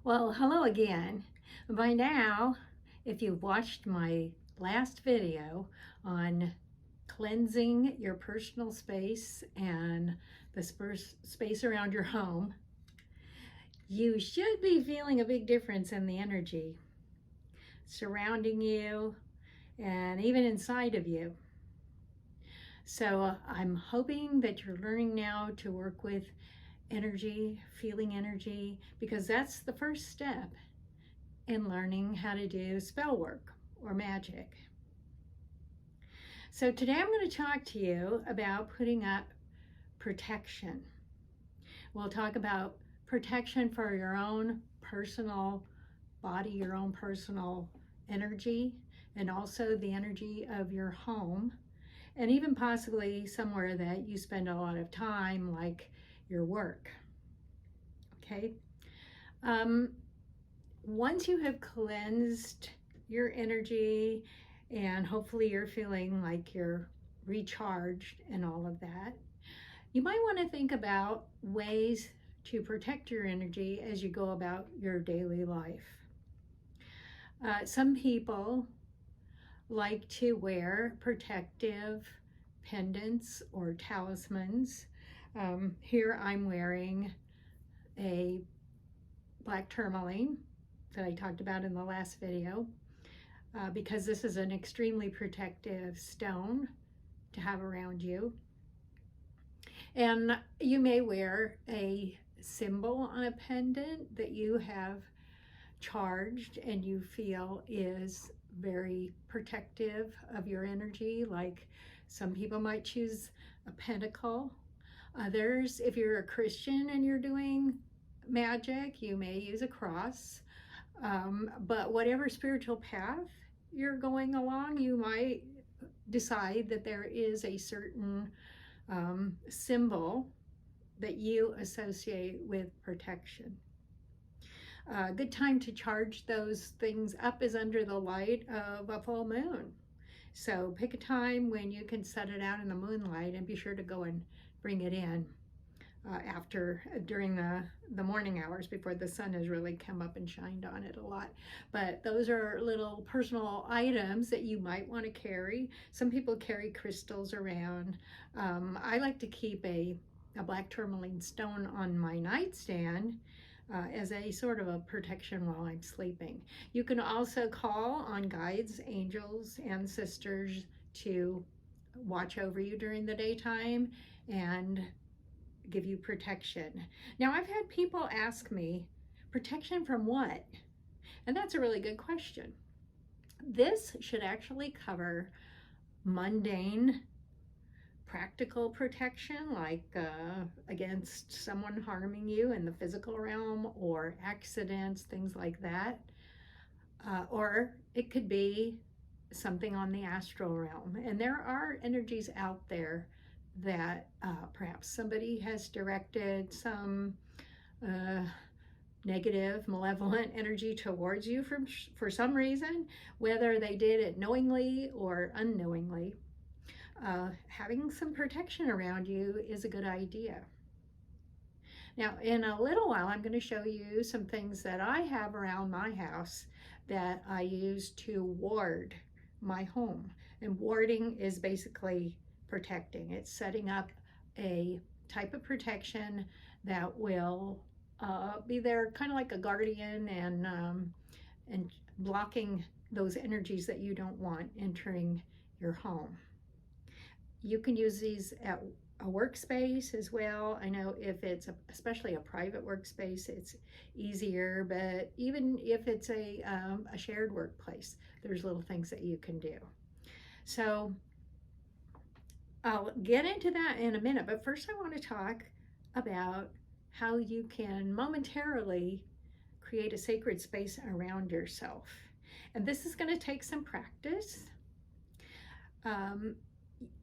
Well, hello again. By now, if you've watched my last video on cleansing your personal space and the space around your home, you should be feeling a big difference in the energy surrounding you and even inside of you. So I'm hoping that you're learning now to work with energy, feeling energy, because that's the first step in learning how to do spell work or magic. So today I'm going to talk to you about putting up protection. We'll talk about protection for your own personal body, your own personal energy, and also the energy of your home, and even possibly somewhere that you spend a lot of time, like your work. Okay. Once you have cleansed your energy and hopefully you're feeling like you're recharged and all of that, you might want to think about ways to protect your energy as you go about your daily life. Some people like to wear protective pendants or talismans. Here I'm wearing a black tourmaline that I talked about in the last video, because this is an extremely protective stone to have around you. And you may wear a symbol on a pendant that you have charged and you feel is very protective of your energy. Like some people might choose a pentacle. Others, if you're a Christian and you're doing magic, you may use a cross. But whatever spiritual path you're going along, you might decide that there is a certain symbol that you associate with protection. A good time to charge those things up is under the light of a full moon. So pick a time when you can set it out in the moonlight, and be sure to go and bring it in during the morning hours before the sun has really come up and shined on it a lot. But those are little personal items that you might want to carry. Some people carry crystals around. I like to keep a black tourmaline stone on my nightstand as a sort of a protection while I'm sleeping. You can also call on guides, angels, and sisters to watch over you during the daytime and give you protection. Now, I've had people ask me, protection from what? And that's a really good question. This should actually cover mundane, practical protection, like against someone harming you in the physical realm, or accidents, things like that. Or it could be something on the astral realm. And there are energies out there that perhaps somebody has directed some negative, malevolent energy towards you for some reason, whether they did it knowingly or unknowingly. Having some protection around you is a good idea. Now, in a little while, I'm going to show you some things that I have around my house that I use to ward my home. And warding is basically protecting. It's setting up a type of protection that will be there kind of like a guardian, and blocking those energies that you don't want entering your home. You can use these at a workspace as well. I know if it's especially a private workspace, it's easier, but even if it's a shared workplace, there's little things that you can do. So I'll get into that in a minute, but first I want to talk about how you can momentarily create a sacred space around yourself. And this is going to take some practice.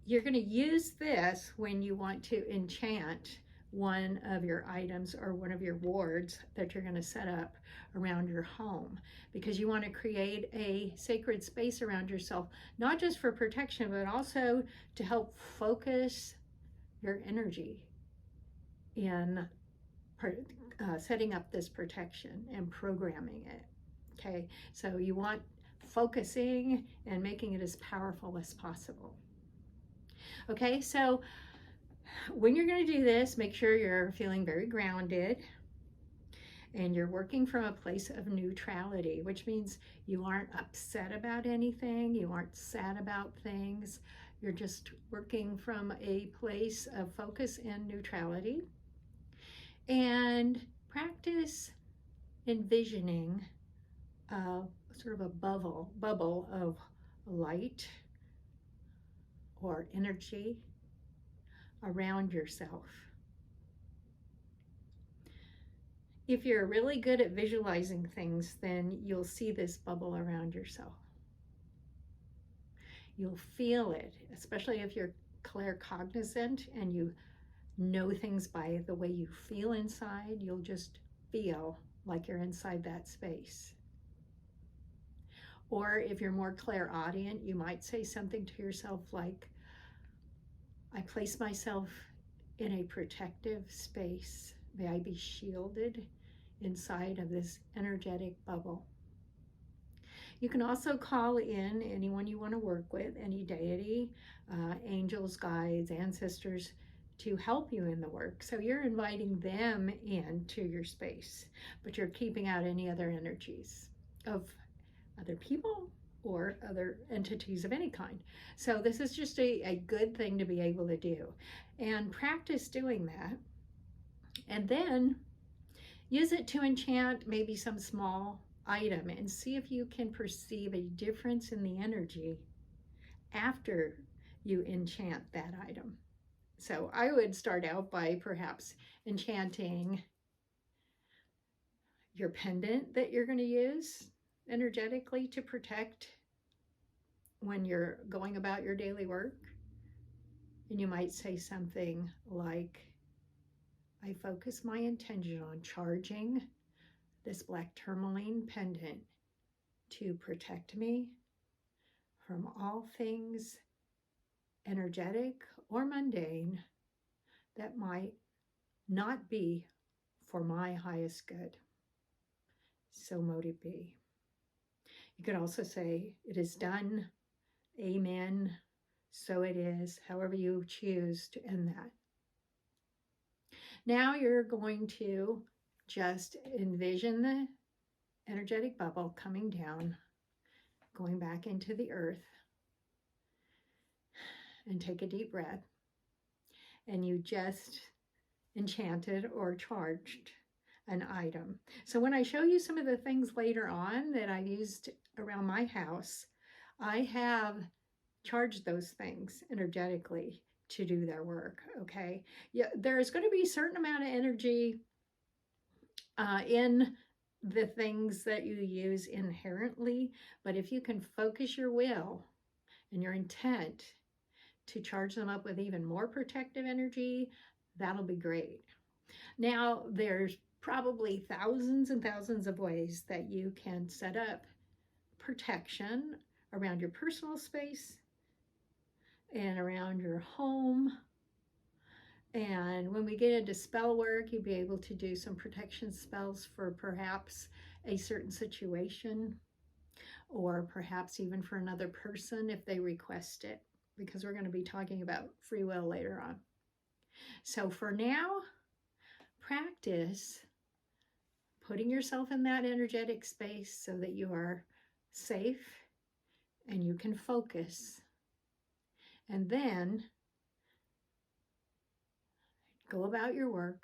You're going to use this when you want to enchant one of your items or one of your wards that you're going to set up around your home, because you want to create a sacred space around yourself, not just for protection, but also to help focus your energy in setting up this protection and programming it. Okay, so you want focusing and making it as powerful as possible. Okay, so when you're going to do this, make sure you're feeling very grounded and you're working from a place of neutrality, which means you aren't upset about anything, you aren't sad about things. You're just working from a place of focus and neutrality. And practice envisioning sort of a bubble of light or energy around yourself. If you're really good at visualizing things, then you'll see this bubble around yourself. You'll feel it, especially if you're claircognizant and you know things by the way you feel inside. You'll just feel like you're inside that space. Or if you're more clairaudient, you might say something to yourself like, I place myself in a protective space. May I be shielded inside of this energetic bubble. You can also call in anyone you want to work with, any deity, angels, guides, ancestors, to help you in the work. So you're inviting them into your space, but you're keeping out any other energies of other people or other entities of any kind. So this is just a good thing to be able to do. And practice doing that. And then use it to enchant maybe some small item and see if you can perceive a difference in the energy after you enchant that item. So I would start out by perhaps enchanting your pendant that you're going to use energetically to protect when you're going about your daily work. And you might say something like, I focus my intention on charging this black tourmaline pendant to protect me from all things energetic or mundane that might not be for my highest good. So mote it be. You could also say, it is done, amen, so it is, however you choose to end that. Now you're going to just envision the energetic bubble coming down, going back into the earth, and take a deep breath. And you just enchanted or charged an item. So when I show you some of the things later on that I've used around my house, I have charged those things energetically to do their work, okay? Yeah, there's going to be a certain amount of energy in the things that you use inherently, but if you can focus your will and your intent to charge them up with even more protective energy, that'll be great. Now, there's probably thousands and thousands of ways that you can set up protection around your personal space and around your home. And when we get into spell work, you'll be able to do some protection spells for perhaps a certain situation, or perhaps even for another person if they request it, because we're going to be talking about free will later on. So for now, practice putting yourself in that energetic space so that you are safe and you can focus. And then go about your work,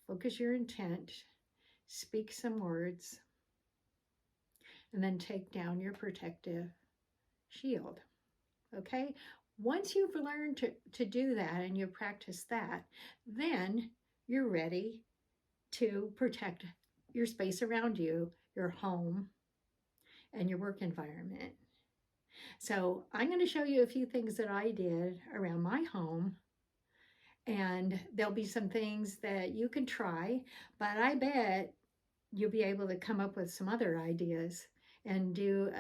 focus your intent, speak some words, and then take down your protective shield. Okay? Once you've learned to do that and you practice that, then you're ready to protect your space around you, your home, and your work environment. So I'm going to show you a few things that I did around my home, and there'll be some things that you can try, but I bet you'll be able to come up with some other ideas and do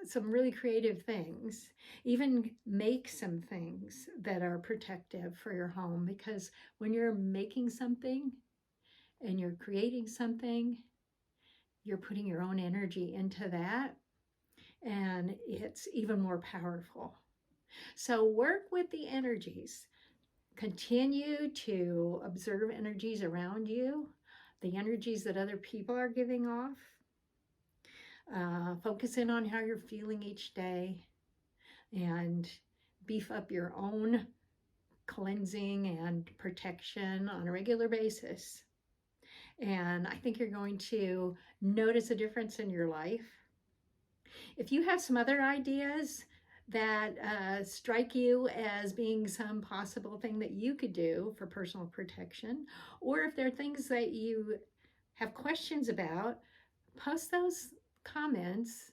some really creative things. Even make some things that are protective for your home, because when you're making something, and you're creating something, you're putting your own energy into that, and it's even more powerful. So work with the energies. Continue to observe energies around you, the energies that other people are giving off. Focus in on how you're feeling each day and beef up your own cleansing and protection on a regular basis. And I think you're going to notice a difference in your life. If you have some other ideas that strike you as being some possible thing that you could do for personal protection, or if there are things that you have questions about, post those comments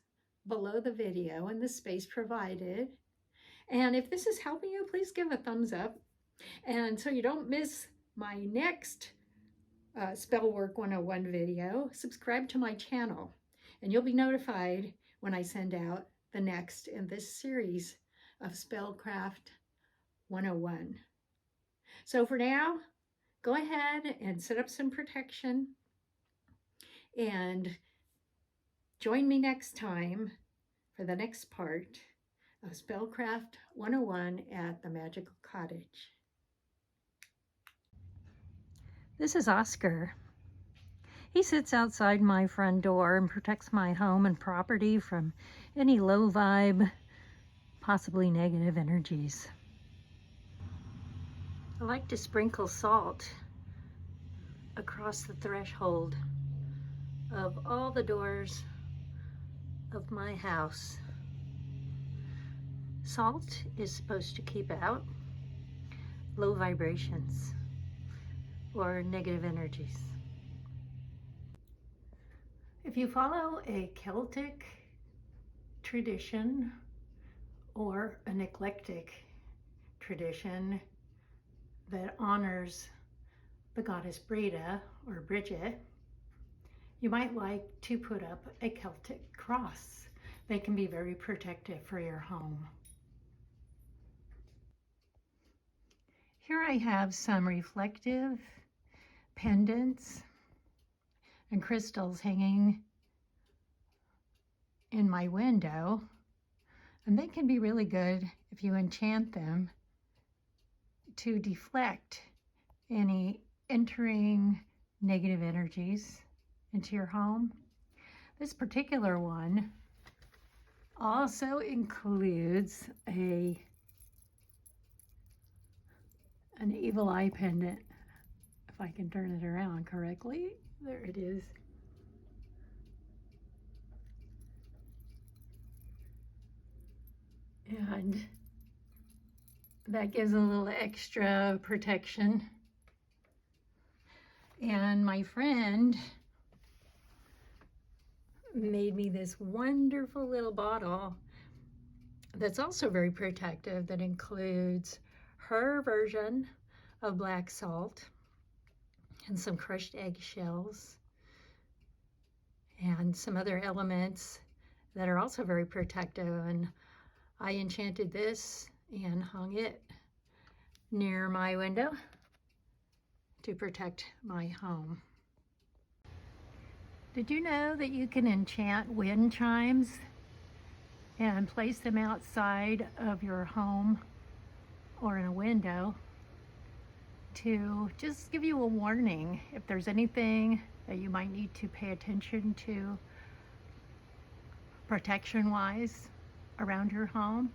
below the video in the space provided. And if this is helping you, please give a thumbs up. And so you don't miss my next Spellwork 101 video, subscribe to my channel, and you'll be notified when I send out the next in this series of Spellcraft 101. So for now, go ahead and set up some protection and join me next time for the next part of Spellcraft 101 at the Magical Cottage. This is Oscar. He sits outside my front door and protects my home and property from any low vibe, possibly negative energies. I like to sprinkle salt across the threshold of all the doors of my house. Salt is supposed to keep out low vibrations or negative energies. If you follow a Celtic tradition or an eclectic tradition that honors the goddess Breda or Bridget, you might like to put up a Celtic cross. They can be very protective for your home. Here I have some reflective pendants and crystals hanging in my window, and they can be really good if you enchant them to deflect any entering negative energies into your home. This particular one also includes an evil eye pendant, if I can turn it around correctly. There it is. And that gives a little extra protection. And my friend made me this wonderful little bottle that's also very protective, that includes her version of black salt and some crushed eggshells and some other elements that are also very protective. And I enchanted this and hung it near my window to protect my home. Did you know that you can enchant wind chimes and place them outside of your home or in a window to just give you a warning if there's anything that you might need to pay attention to protection-wise around your home?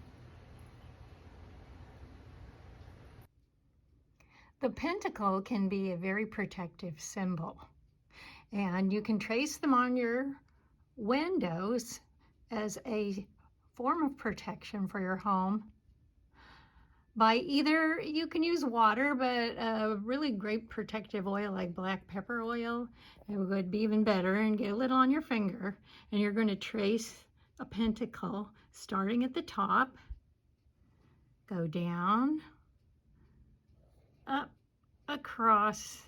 The pentacle can be a very protective symbol, and you can trace them on your windows as a form of protection for your home by either, you can use water, but a really great protective oil like black pepper oil, it would be even better, and get a little on your finger, and you're going to trace a pentacle starting at the top, go down, up, across,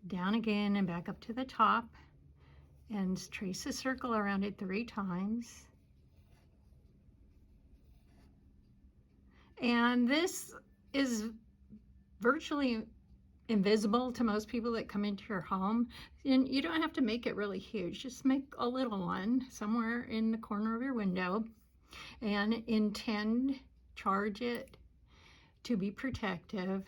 down again, and back up to the top, and trace a circle around it 3 times. And this is virtually invisible to most people that come into your home. And you don't have to make it really huge. Just make a little one somewhere in the corner of your window and charge it to be protective,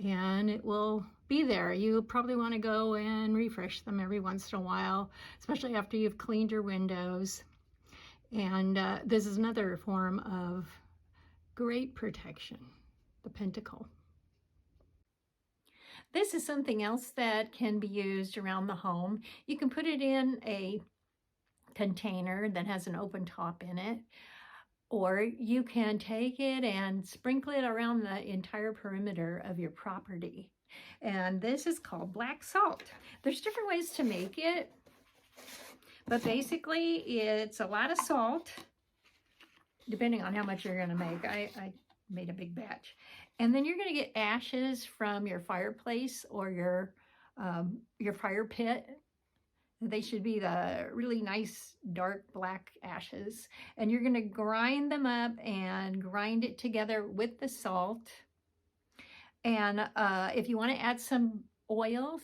and it will be there. You probably want to go and refresh them every once in a while, especially after you've cleaned your windows. And this is another form of great protection, the Pentacle. This is something else that can be used around the home. You can put it in a container that has an open top in it, or you can take it and sprinkle it around the entire perimeter of your property. And this is called black salt. There's different ways to make it, but basically it's a lot of salt, depending on how much you're gonna make. I made a big batch. And then you're gonna get ashes from your fireplace or your fire pit. They should be the really nice dark black ashes. And you're gonna grind them up and grind it together with the salt. And if you wanna add some oils,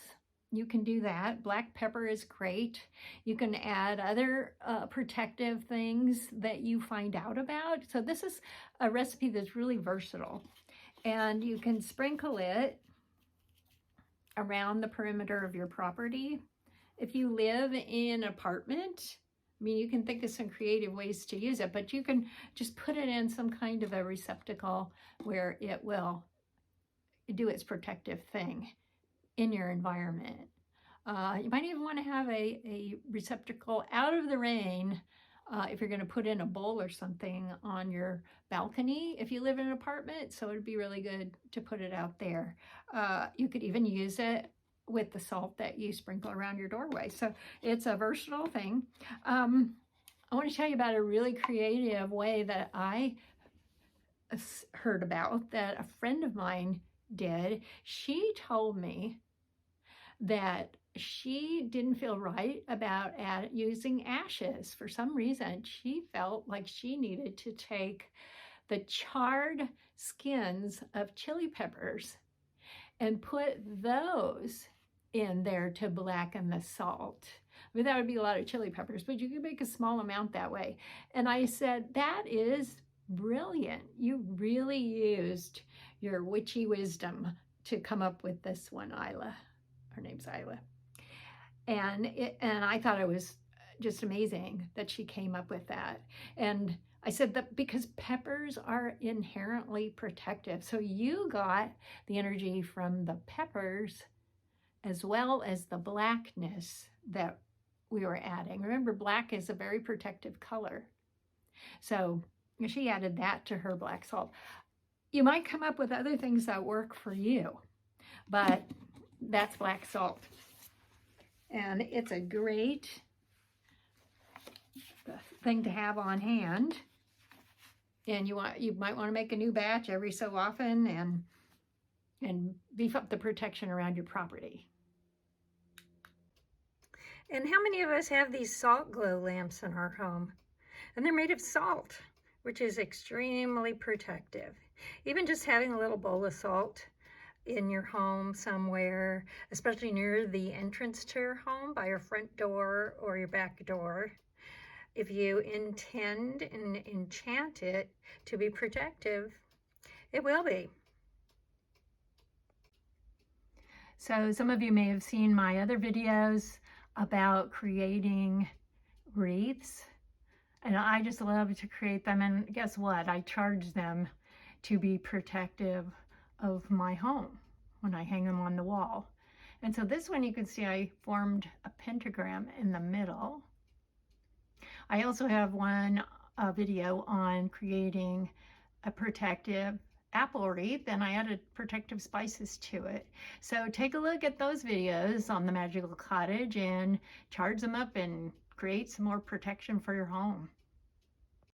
you can do that. Black pepper is great. You can add other protective things that you find out about. So this is a recipe that's really versatile. And you can sprinkle it around the perimeter of your property. If you live in an apartment, I mean, you can think of some creative ways to use it, but you can just put it in some kind of a receptacle where it will do its protective thing in your environment. You might even want to have a receptacle out of the rain if you're going to put in a bowl or something on your balcony if you live in an apartment. So it'd be really good to put it out there. You could even use it with the salt that you sprinkle around your doorway. So it's a versatile thing. I want to tell you about a really creative way that I heard about that a friend of mine did. She told me that she didn't feel right about using ashes. For some reason, she felt like she needed to take the charred skins of chili peppers and put those in there to blacken the salt. I mean, that would be a lot of chili peppers, but you could make a small amount that way. And I said, that is brilliant. You really used your witchy wisdom to come up with this one, Isla. Her name's Isla. And I thought it was just amazing that she came up with that. And I said that because peppers are inherently protective. So you got the energy from the peppers as well as the blackness that we were adding. Remember, black is a very protective color. So she added that to her black salt. You might come up with other things that work for you, but that's black salt. And it's a great thing to have on hand. And you might want to make a new batch every so often and beef up the protection around your property. And how many of us have these salt glow lamps in our home? And they're made of salt, which is extremely protective. Even just having a little bowl of salt in your home somewhere, especially near the entrance to your home, by your front door or your back door, if you intend and enchant it to be protective, it will be. So some of you may have seen my other videos about creating wreaths, and I just love to create them. And guess what? I charge them to be protective of my home when I hang them on the wall. And so this one, you can see I formed a pentagram in the middle. I also have a video on creating a protective apple wreath, and I added protective spices to it. So take a look at those videos on the Magical Cottage and charge them up and create some more protection for your home.